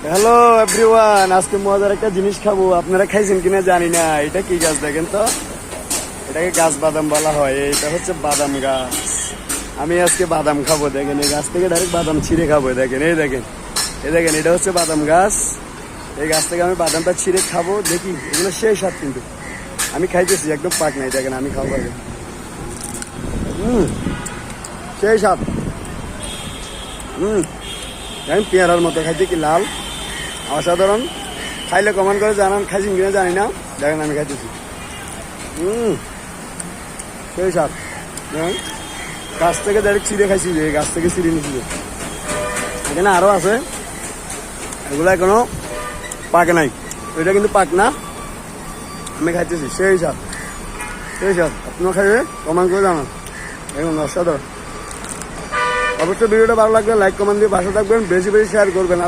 Hello everyone, আজকে মজার একটা জিনিস খাবো। আপনারা খাইছেন কিনা জানি না। এটা কি গাছ দেখেন তো? এটাকে গাছ বাদাম বলা হয়। এটা হচ্ছে বাদাম গাছ। আমি আজকে বাদাম খাবো। দেখেন, এই গাছ থেকে ডাইরেক্ট বাদাম ছিঁড়ে খাবো। দেখেন, এই দেখেন, এই দেখেন, এটা হচ্ছে বাদাম গাছ। এই গাছ থেকে আমি বাদামটা ছিঁড়ে খাবো। দেখি, এগুলো সেই স্বাদ কিন্তু। আমি খাইতেছি, একদম পাক নাই। দেখেন, আমি খাবো আগে। সেই স্বাদ। দেখেন, পেয়ারার মতো খাইতে, কি লাল, অসাধারণ। খাইলে কমেন্ট করে জানান খাইছেন কিনা জানি না। দেখেন, আমি খাইতেছি। সেই স্বাদ। দেখেন, গাছ থেকে ডাইরেক্ট ছিঁড়ে খাইছি। যে গাছ থেকে ছিঁড়ে নিছি। এখানে আরো আছে, এগুলো এখনো পাকে নাই। এটা কিন্তু পাক না। আমি খাইতেছি, সেই স্বাদ, সেই স্বাদ। আপনারা খাইবে কমেন্ট করে জানান। দেখুন, অসাধারণ। অবশ্যই ভিডিওটা ভালো লাগলে লাইক কমেন্ট দিয়ে পাশে থাকবেন, বেশি বেশি শেয়ার করবেন। আর